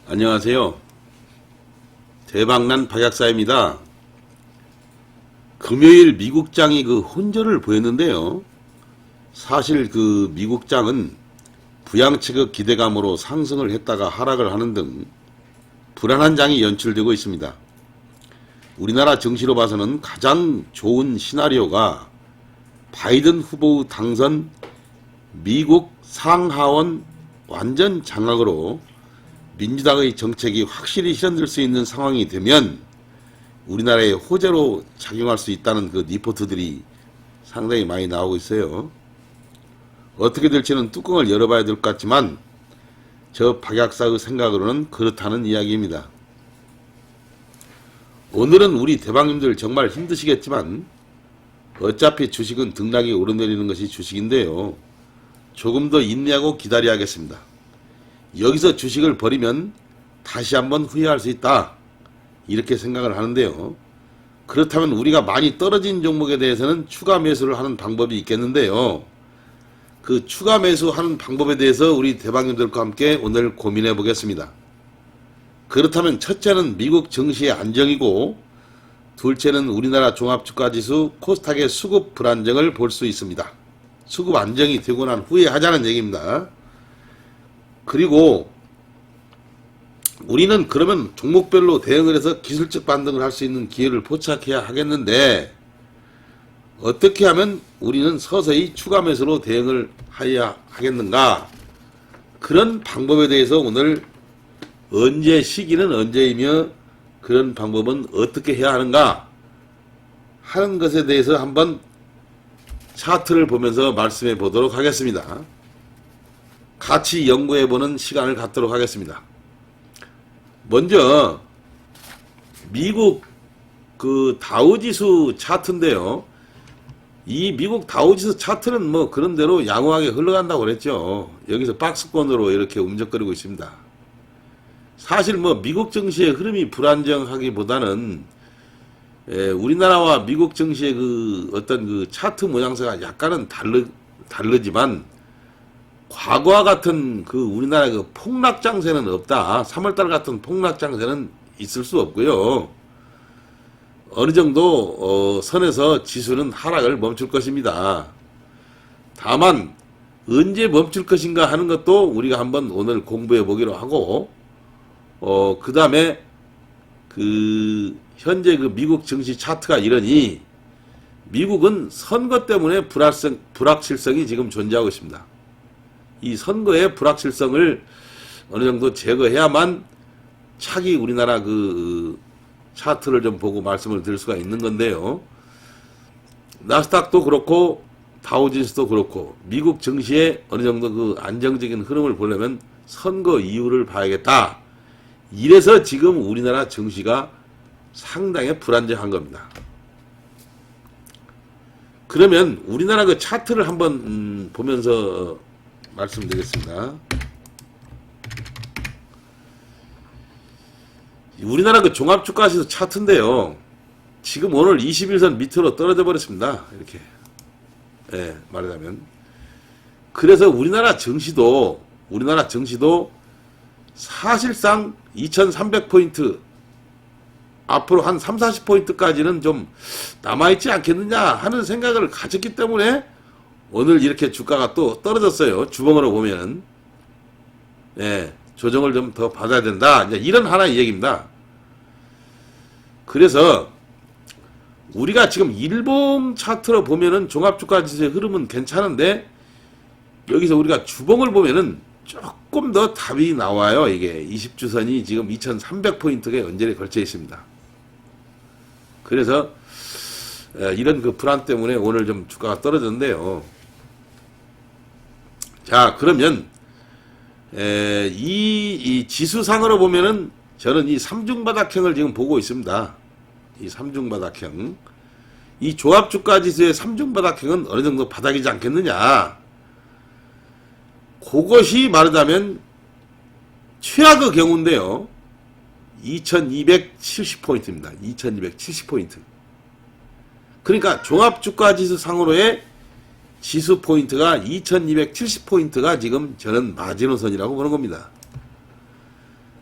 안녕하세요. 대박난 박약사입니다. 금요일 미국장이 혼절을 보였는데요. 사실 미국장은 부양측의 기대감으로 상승을 했다가 하락을 하는 등 불안한 장이 연출되고 있습니다. 우리나라 정시로 봐서는 가장 좋은 시나리오가 바이든 후보 당선, 미국 상하원 완전 장악으로 민주당의 정책이 확실히 실현될 수 있는 상황이 되면 우리나라의 호재로 작용할 수 있다는 리포트들이 상당히 많이 나오고 있어요. 어떻게 될지는 뚜껑을 열어봐야 될 것 같지만 저 박약사의 생각으로는 그렇다는 이야기입니다. 오늘은 우리 대방님들 정말 힘드시겠지만 어차피 주식은 등락이 오르내리는 것이 주식인데요. 조금 더 인내하고 기다려야겠습니다. 여기서 주식을 버리면 다시 한번 후회할 수 있다, 이렇게 생각을 하는데요. 그렇다면 우리가 많이 떨어진 종목에 대해서는 추가 매수를 하는 방법이 있겠는데요. 그 추가 매수하는 방법에 대해서 우리 대방님들과 함께 오늘 고민해 보겠습니다. 그렇다면 첫째는 미국 증시의 안정이고, 둘째는 우리나라 종합주가지수 코스닥의 수급 불안정을 볼 수 있습니다. 수급 안정이 되고 난 후에 하자는 얘기입니다. 그리고 우리는 그러면 종목별로 대응을 해서 기술적 반등을 할 수 있는 기회를 포착해야 하겠는데, 어떻게 하면 우리는 서서히 추가 매수로 대응을 해야 하겠는가? 그런 방법에 대해서 오늘 언제, 시기는 언제이며 그런 방법은 어떻게 해야 하는가 하는 것에 대해서 한번 차트를 보면서 말씀해 보도록 하겠습니다. 같이 연구해보는 시간을 갖도록 하겠습니다. 먼저 미국 다우지수 차트인데요. 이 미국 다우지수 차트는 그런대로 양호하게 흘러간다고 그랬죠. 여기서 박스권으로 이렇게 움직거리고 있습니다. 사실 미국 증시의 흐름이 불안정하기보다는 우리나라와 미국 증시의 어떤 차트 모양새가 약간은 다르지만 과거와 같은 우리나라의 폭락장세는 없다. 3월달 같은 폭락장세는 있을 수 없고요. 어느 정도 선에서 지수는 하락을 멈출 것입니다. 다만 언제 멈출 것인가 하는 것도 우리가 한번 오늘 공부해 보기로 하고, 그 다음에 현재 미국 증시 차트가 이러니 미국은 선거 때문에 불확실성이 지금 존재하고 있습니다. 이 선거의 불확실성을 어느 정도 제거해야만 차기 우리나라 차트를 좀 보고 말씀을 드릴 수가 있는 건데요. 나스닥도 그렇고 다우지수도 그렇고 미국 증시의 어느 정도 안정적인 흐름을 보려면 선거 이후를 봐야겠다. 이래서 지금 우리나라 증시가 상당히 불안정한 겁니다. 그러면 우리나라 차트를 한번 보면서 말씀드리겠습니다. 우리나라 종합주가지수 차트인데요. 지금 오늘 21선 밑으로 떨어져 버렸습니다. 이렇게 말하자면. 그래서 우리나라 증시도 사실상 2300포인트 앞으로 한 3, 40포인트까지는 좀 남아있지 않겠느냐 하는 생각을 가졌기 때문에 오늘 이렇게 주가가 또 떨어졌어요. 주봉으로 보면은. 조정을 좀 더 받아야 된다. 이제 이런 하나의 얘기입니다. 그래서 우리가 지금 일봉 차트로 보면은 종합주가지수의 흐름은 괜찮은데, 여기서 우리가 주봉을 보면은 조금 더 답이 나와요. 이게 20주선이 지금 2300포인트가 연전에 걸쳐 있습니다. 그래서 이런 불안 때문에 오늘 좀 주가가 떨어졌는데요. 자, 그러면 이 지수상으로 보면은 저는 이 삼중바닥형을 지금 보고 있습니다. 이 삼중바닥형, 이 종합주가지수의 삼중바닥형은 어느 정도 바닥이지 않겠느냐. 그것이 말하자면 최악의 경우인데요. 2270포인트입니다. 2270포인트. 그러니까 종합주가지수 상으로의 지수 포인트가 2270포인트가 지금 저는 마지노선이라고 보는 겁니다.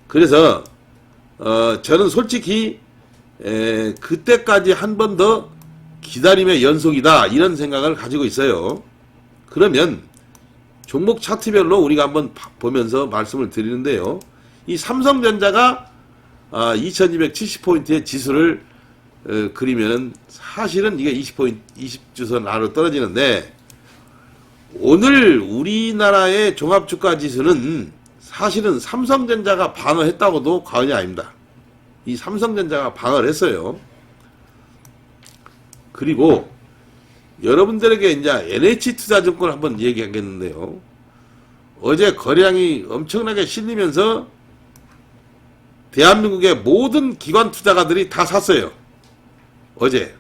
그래서 저는 솔직히 그때까지 한 번 더 기다림의 연속이다 이런 생각을 가지고 있어요. 그러면 종목 차트별로 우리가 한번 보면서 말씀을 드리는데요. 이 삼성전자가 2270포인트의 지수를 그리면은 사실은 이게 20포인트, 20주선 아래로 떨어지는데 오늘 우리나라의 종합주가 지수는 사실은 삼성전자가 방어했다고도 과언이 아닙니다. 이 삼성전자가 방어를 했어요. 그리고 여러분들에게 이제 NH투자증권 한번 얘기하겠는데요. 어제 거래량이 엄청나게 실리면서 대한민국의 모든 기관 투자가들이 다 샀어요. 어제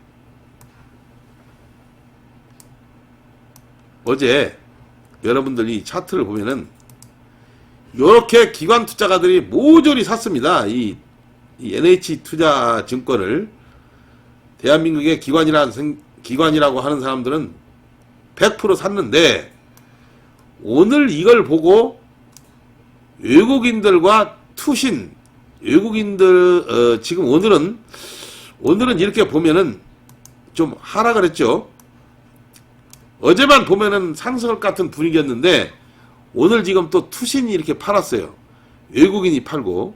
여러분들이 차트를 보면은 이렇게 기관 투자가들이 모조리 샀습니다. 이 NH투자증권을 대한민국의 기관이라고 하는 사람들은 100% 샀는데 오늘 이걸 보고 외국인들과 투신 외국인들 지금 오늘은 이렇게 보면은 좀 하락을 했죠. 어제만 보면은 상승할 같은 분위기였는데 오늘 지금 또 투신이 이렇게 팔았어요. 외국인이 팔고.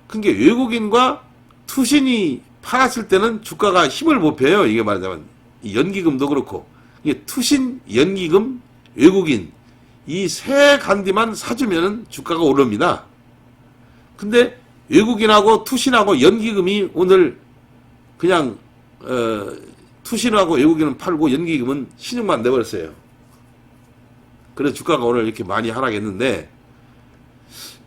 그러니까 외국인과 투신이 팔았을 때는 주가가 힘을 못 펴요. 이게 말하자면 연기금도 그렇고 이게 투신, 연기금, 외국인 이 세 간디만 사주면은 주가가 오릅니다. 근데 외국인하고 투신하고 연기금이 오늘 그냥 투신하고 외국인은 팔고 연기금은 신용만 내버렸어요. 그래서 주가가 오늘 이렇게 많이 하락했는데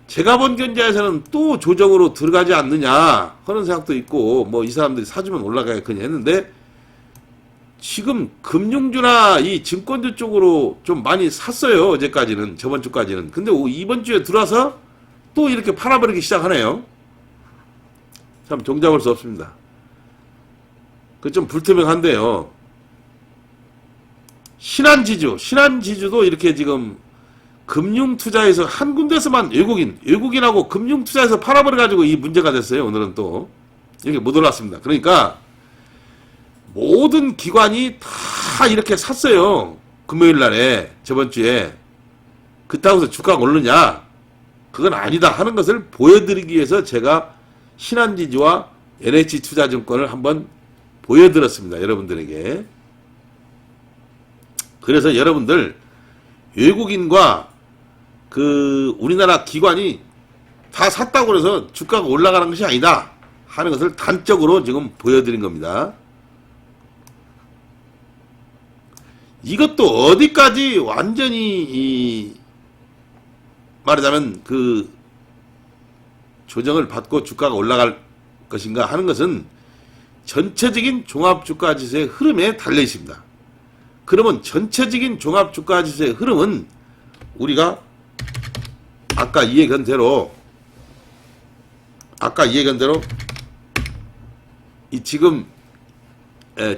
제가 본 견자에서는 또 조정으로 들어가지 않느냐 하는 생각도 있고 뭐 이 사람들이 사주면 올라가겠거니 했는데 지금 금융주나 이 증권주 쪽으로 좀 많이 샀어요. 어제까지는 저번 주까지는. 근데 이번 주에 들어와서 또 이렇게 팔아버리기 시작하네요. 참 종잡을 수 없습니다. 그 좀 불투명한데요. 신한지주도 이렇게 지금 금융투자에서 한 군데서만 외국인하고 금융투자에서 팔아버려가지고 이 문제가 됐어요. 오늘은 또 이렇게 못 올랐습니다. 그러니까 모든 기관이 다 이렇게 샀어요. 금요일 날에 저번 주에. 그렇다고 해서 주가가 오르냐? 그건 아니다 하는 것을 보여드리기 위해서 제가 신한지주와 NH투자증권을 한번 보여드렸습니다. 여러분들에게. 그래서 여러분들 외국인과 그 우리나라 기관이 다 샀다고 해서 주가가 올라가는 것이 아니다 하는 것을 단적으로 지금 보여드린 겁니다. 이것도 어디까지 완전히 말하자면 그 조정을 받고 주가가 올라갈 것인가 하는 것은 전체적인 종합주가지수의 흐름에 달려 있습니다. 그러면 전체적인 종합주가지수의 흐름은 우리가 아까 이야기한 대로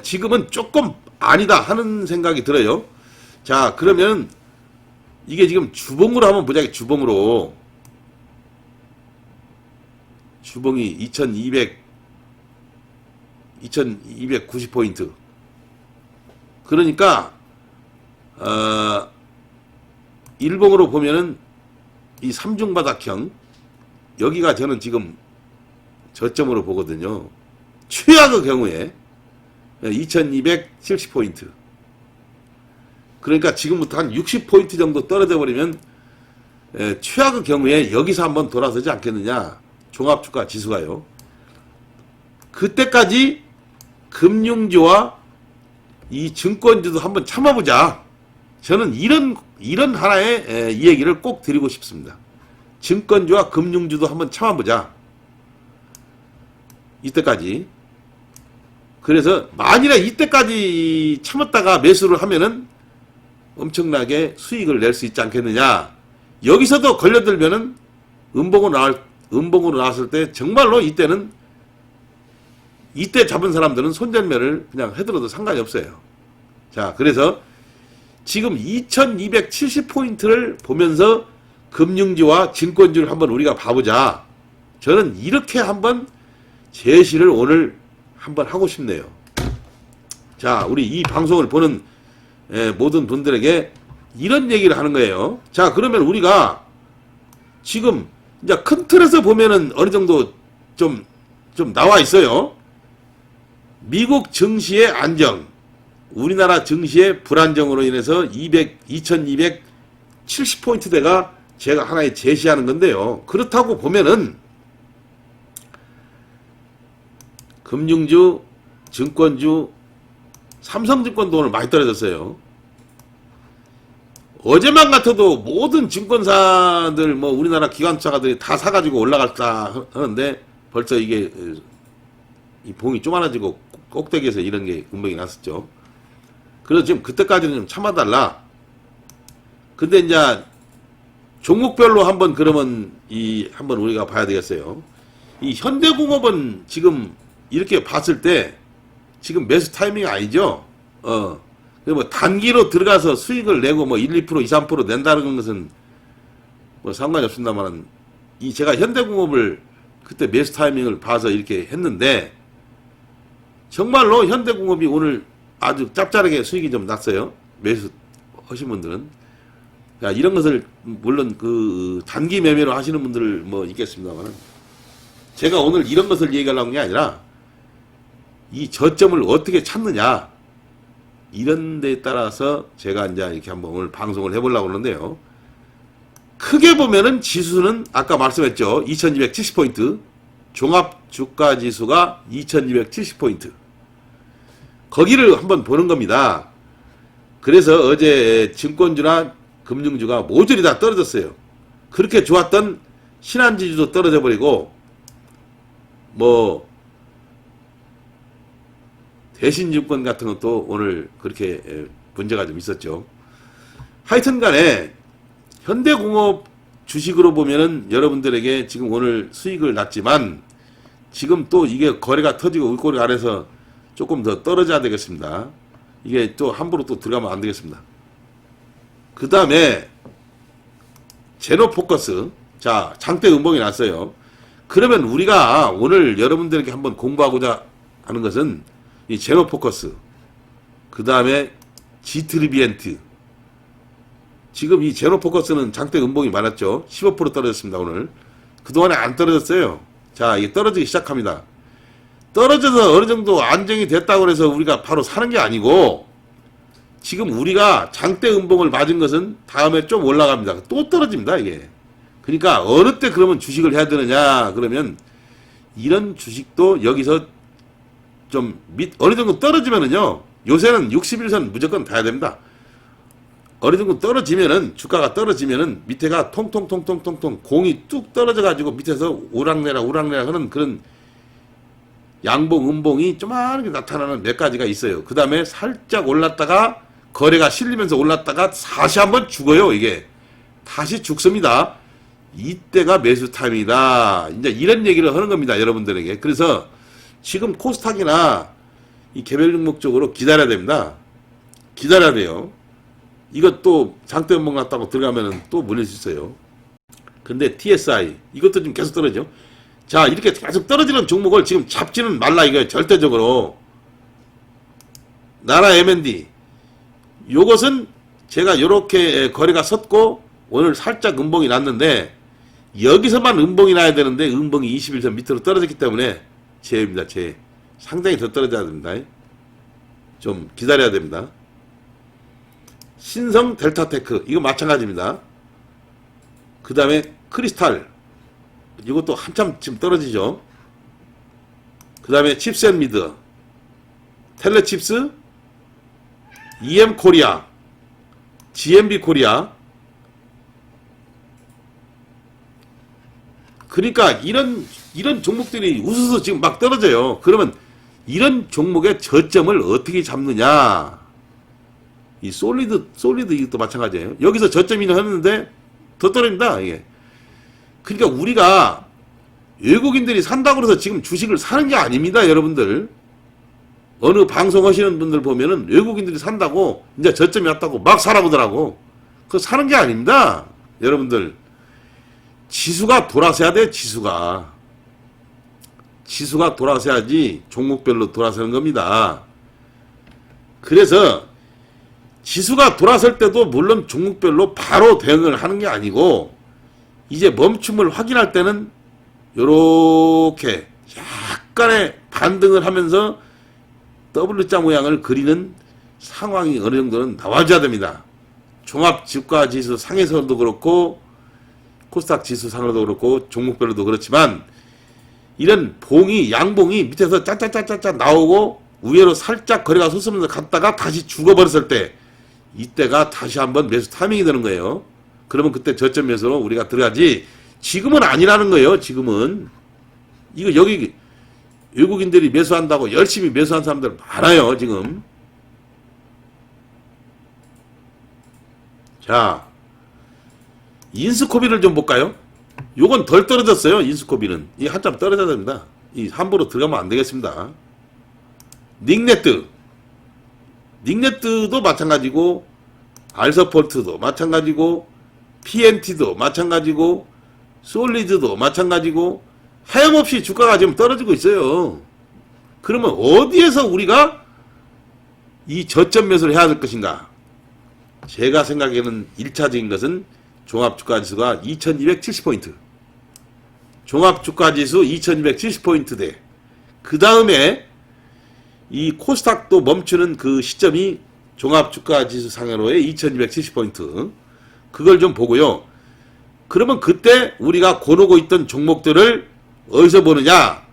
지금은 조금 아니다 하는 생각이 들어요. 자, 그러면 이게 지금 주봉으로 한번 보자. 주봉이 2290포인트. 그러니까 일봉으로 보면은 이 삼중바닥형 여기가 저는 지금 저점으로 보거든요. 최악의 경우에 2270포인트. 그러니까 지금부터 한 60포인트 정도 떨어져 버리면 최악의 경우에 여기서 한번 돌아서지 않겠느냐. 종합주가 지수가요. 그때까지 금융주와 이 증권주도 한번 참아보자. 저는 이런 하나의 이 얘기를 꼭 드리고 싶습니다. 증권주와 금융주도 한번 참아보자. 이때까지. 그래서 만일에 이때까지 참았다가 매수를 하면은 엄청나게 수익을 낼 수 있지 않겠느냐. 여기서도 걸려들면은 음봉으로 나왔을 때 정말로 이때 잡은 사람들은 손절매를 그냥 해들어도 상관이 없어요. 자, 그래서 지금 2270포인트를 보면서 금융주와 증권주를 한번 우리가 봐보자. 저는 이렇게 한번 제시를 오늘 한번 하고 싶네요. 자, 우리 이 방송을 보는 모든 분들에게 이런 얘기를 하는 거예요. 자, 그러면 우리가 지금 이제 큰 틀에서 보면은 어느 정도 좀 나와 있어요. 미국 증시의 안정, 우리나라 증시의 불안정으로 인해서 2270포인트대가 제가 하나의 제시하는 건데요. 그렇다고 보면은 금융주, 증권주, 삼성증권도 오늘 많이 떨어졌어요. 어제만 같아도 모든 증권사들, 뭐 우리나라 기관차들이 다 사가지고 올라갔다 하는데 벌써 이게 이 봉이 쪼만해지고 꼭대기에서 이런 게 분명히 났었죠. 그래서 지금 그때까지는 좀 참아달라. 근데 이제 종목별로 한번 그러면 한번 우리가 봐야 되겠어요. 이 현대공업은 지금 이렇게 봤을 때 지금 매수 타이밍이 아니죠. 뭐 단기로 들어가서 수익을 내고 뭐 1, 2%, 2, 3% 낸다는 것은 뭐 상관이 없습니다만 제가 현대공업을 그때 매수 타이밍을 봐서 이렇게 했는데 정말로 현대공업이 오늘 아주 짭짤하게 수익이 좀 났어요. 매수 하신 분들은. 자, 이런 것을 물론 그 단기 매매로 하시는 분들 뭐 있겠습니다만 제가 오늘 이런 것을 얘기하려는 게 아니라 이 저점을 어떻게 찾느냐 이런 데에 따라서 제가 이제 이렇게 한번 오늘 방송을 해보려고 하는데요. 크게 보면은 지수는 아까 말씀했죠. 2270포인트. 종합주가지수가 2270포인트. 거기를 한번 보는 겁니다. 그래서 어제 증권주나 금융주가 모조리 다 떨어졌어요. 그렇게 좋았던 신한지주도 떨어져 버리고 뭐 대신증권 같은 것도 오늘 그렇게 문제가 좀 있었죠. 하여튼 간에 현대공업 주식으로 보면은 여러분들에게 지금 오늘 수익을 났지만 지금 또 이게 거래가 터지고 울고리 아래서 조금 더 떨어져야 되겠습니다. 이게 또 함부로 또 들어가면 안 되겠습니다. 그 다음에 제노포커스. 자, 장대 음봉이 났어요. 그러면 우리가 오늘 여러분들에게 한번 공부하고자 하는 것은 이 제노포커스, 그 다음에 지트리비엔트. 지금 이 제노포커스는 장대 음봉이 많았죠. 15% 떨어졌습니다, 오늘. 그동안에 안 떨어졌어요. 자, 이게 떨어지기 시작합니다. 떨어져서 어느 정도 안정이 됐다고 해서 우리가 바로 사는 게 아니고, 지금 우리가 장대 음봉을 맞은 것은 다음에 좀 올라갑니다. 또 떨어집니다, 이게. 그러니까 어느 때 그러면 주식을 해야 되느냐, 그러면 이런 주식도 여기서 좀 어느 정도 떨어지면은요, 요새는 61선 무조건 가야 됩니다. 어느 정도 떨어지면은, 주가가 떨어지면은 밑에가 통통통통통통 공이 뚝 떨어져가지고 밑에서 오락내락 하는 그런 양봉, 음봉이 조그맣게 나타나는 몇 가지가 있어요. 그 다음에 살짝 올랐다가 거래가 실리면서 올랐다가 다시 한번 죽어요, 이게. 다시 죽습니다. 이때가 매수 타임이다. 이제 이런 얘기를 하는 겁니다, 여러분들에게. 그래서 지금 코스닥이나 이 개별 종목 쪽으로 기다려야 됩니다. 기다려야 돼요. 이것 또 장대 음봉 났다고 들어가면은 또 물릴 수 있어요. 근데 TSI 이것도 지금 계속 떨어져. 자, 이렇게 계속 떨어지는 종목을 지금 잡지는 말라 이거예요. 절대적으로. 나라 M&D 요것은 제가 요렇게 거래가 섰고 오늘 살짝 음봉이 났는데 여기서만 음봉이 나야 되는데 음봉이 21선 밑으로 떨어졌기 때문에 제입니다. 제 상당히 더 떨어져야 됩니다. 좀 기다려야 됩니다. 신성 델타테크 이거 마찬가지입니다. 그 다음에 크리스탈 이것도 한참 지금 떨어지죠. 그 다음에 칩셋미드, 텔레칩스, EM코리아, GMB코리아. 그러니까 이런 종목들이 우수수 지금 막 떨어져요. 그러면 이런 종목의 저점을 어떻게 잡느냐. 이 솔리드 이것도 마찬가지예요. 여기서 저점이 하는데 더 떨어집니다, 이게. 그러니까 우리가 외국인들이 산다고 해서 지금 주식을 사는 게 아닙니다, 여러분들. 어느 방송 하시는 분들 보면은 외국인들이 산다고 이제 저점이 왔다고 막 사라고 하더라고. 그거 사는 게 아닙니다, 여러분들. 지수가 돌아서야 돼, 지수가. 지수가 돌아서야지 종목별로 돌아서는 겁니다. 그래서 지수가 돌아설 때도 물론 종목별로 바로 대응을 하는 게 아니고 이제 멈춤을 확인할 때는 요렇게 약간의 반등을 하면서 W자 모양을 그리는 상황이 어느 정도는 나와줘야 됩니다. 종합주가지수 상에서도 그렇고 코스닥 지수 상으로도 그렇고 종목별로도 그렇지만 이런 봉이 양봉이 밑에서 짜짜짜짜짜 나오고 위로 살짝 거래가 솟으면서 갔다가 다시 죽어버렸을 때 이때가 다시 한번 매수 타이밍이 되는 거예요. 그러면 그때 저점 매수로 우리가 들어가지 지금은 아니라는 거예요. 지금은 이거 여기 외국인들이 매수한다고 열심히 매수한 사람들 많아요. 지금 자 인스코비를 좀 볼까요? 요건 덜 떨어졌어요. 인스코비는 이 한참 떨어져야 됩니다. 이 함부로 들어가면 안 되겠습니다. 닉네트도 마찬가지고 알서포트도 마찬가지고 PNT도 마찬가지고 솔리드도 마찬가지고 하염없이 주가가 지금 떨어지고 있어요. 그러면 어디에서 우리가 이 저점 매수를 해야 될 것인가? 제가 생각에는 1차적인 것은 종합주가지수가 2270포인트 종합주가지수 2270포인트대 그 다음에 이 코스닥도 멈추는 그 시점이 종합주가지수 상으로의 2270포인트 그걸 좀 보고요. 그러면 그때 우리가 고르고 있던 종목들을 어디서 보느냐?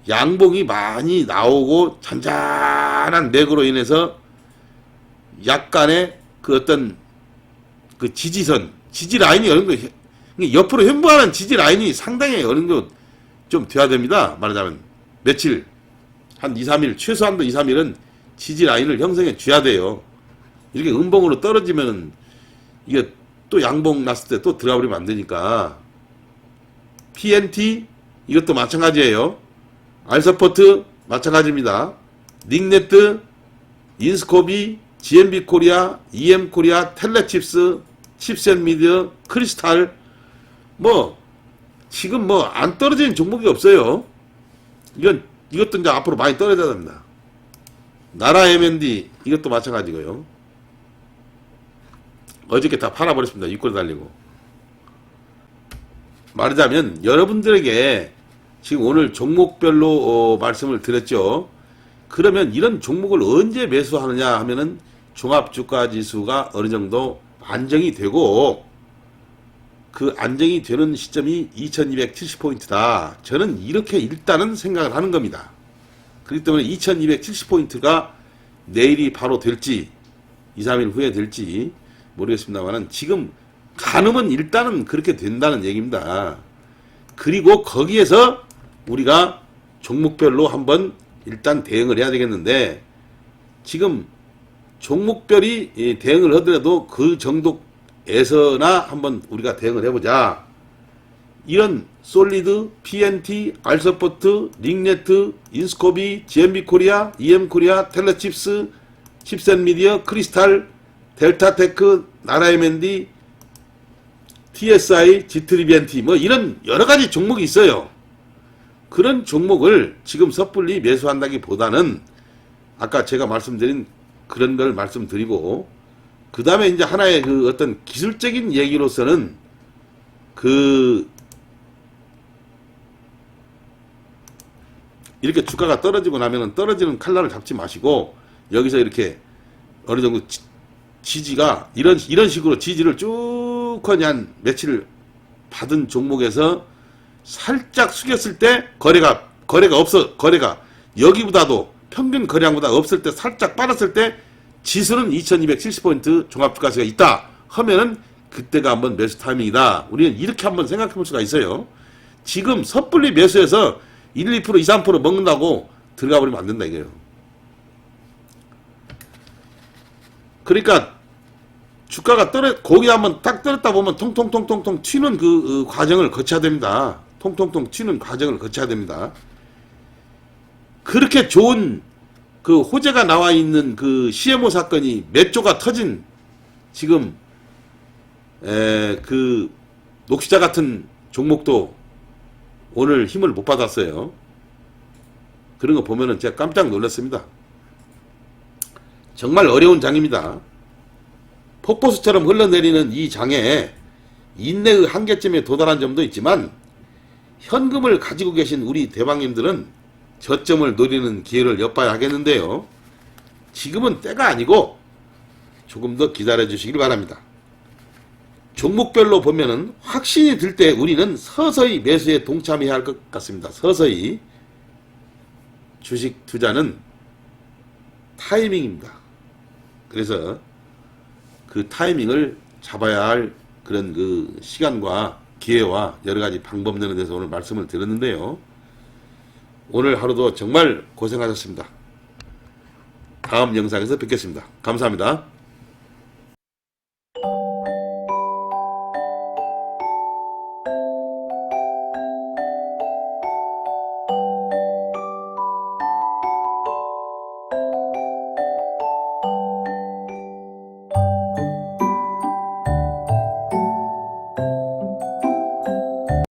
양봉이 많이 나오고 잔잔한 맥으로 인해서 약간의 그 어떤 그 지지선, 지지 라인이 어느 정도 옆으로 횡보하는 지지 라인이 상당히 어느 정도 좀 돼야 됩니다. 말하자면 며칠 한 2, 3일 최소한도 2, 3일은 지지 라인을 형성해 줘야 돼요. 이렇게 음봉으로 떨어지면은 이게 또 양봉 났을 때 또 들어가 버리면 안 되니까. PNT 이것도 마찬가지예요. 알서포트 마찬가지입니다. 닉네트, 인스코비, GMB 코리아, EM 코리아, 텔레칩스, 칩셋미디어, 크리스탈 뭐 지금 뭐 안 떨어지는 종목이 없어요. 이것도 이제 앞으로 많이 떨어져야 됩니다. 나라 M&D 이것도 마찬가지고요. 어저께 다 팔아버렸습니다. 6골 달리고. 말하자면 여러분들에게 지금 오늘 종목별로 말씀을 드렸죠. 그러면 이런 종목을 언제 매수하느냐 하면은 종합주가지수가 어느 정도 안정이 되고 그 안정이 되는 시점이 2270포인트다. 저는 이렇게 일단은 생각을 하는 겁니다. 그렇기 때문에 2270포인트가 내일이 바로 될지 2, 3일 후에 될지 모르겠습니다만은 지금 가늠은 일단은 그렇게 된다는 얘기입니다. 그리고 거기에서 우리가 종목별로 한번 일단 대응을 해야 되겠는데 지금 종목별이 대응을 하더라도 그 정도에서나 한번 우리가 대응을 해보자. 이런 솔리드, PNT, 알서포트, 닉네트, 인스코비, GMB 코리아, EM 코리아, 텔레칩스, 칩셋미디어, 크리스탈, 델타테크, 나라 M&D, TSI, G3BNT 뭐 이런 여러가지 종목이 있어요. 그런 종목을 지금 섣불리 매수한다기보다는 아까 제가 말씀드린 그런 걸 말씀드리고 그 다음에 이제 하나의 그 어떤 기술적인 얘기로서는 그 이렇게 주가가 떨어지고 나면은 떨어지는 칼날을 잡지 마시고 여기서 이렇게 어느 정도 지지가 이런 식으로 지지를 쭉 한 며칠 받은 종목에서 살짝 숙였을 때 거래가 여기보다도 평균 거래량보다 없을 때 살짝 빠졌을 때 지수는 2270포인트 종합주가지수가 있다 하면은 그때가 한번 매수 타이밍이다. 우리는 이렇게 한번 생각해 볼 수가 있어요. 지금 섣불리 매수해서 1, 2%, 2, 3% 먹는다고 들어가 버리면 안 된다 이거예요. 그러니까 주가가 거기 한번 딱 떨었다 보면 통통통통통 튀는 그 과정을 거쳐야 됩니다. 통통통 튀는 과정을 거쳐야 됩니다. 그렇게 좋은 그 호재가 나와 있는 그 CMO 사건이 몇 조가 터진 지금 그 녹시자 같은 종목도 오늘 힘을 못 받았어요. 그런 거 보면은 제가 깜짝 놀랐습니다. 정말 어려운 장입니다. 폭포수처럼 흘러내리는 이 장에 인내의 한계점에 도달한 점도 있지만 현금을 가지고 계신 우리 대왕님들은 저점을 노리는 기회를 엿봐야 하겠는데요. 지금은 때가 아니고 조금 더 기다려 주시길 바랍니다. 종목별로 보면은 확신이 들 때 우리는 서서히 매수에 동참해야 할 것 같습니다. 서서히. 주식 투자는 타이밍입니다. 그래서 그 타이밍을 잡아야 할 그런 그 시간과 기회와 여러 가지 방법론에 대해서 오늘 말씀을 드렸는데요. 오늘 하루도 정말 고생하셨습니다. 다음 영상에서 뵙겠습니다. 감사합니다.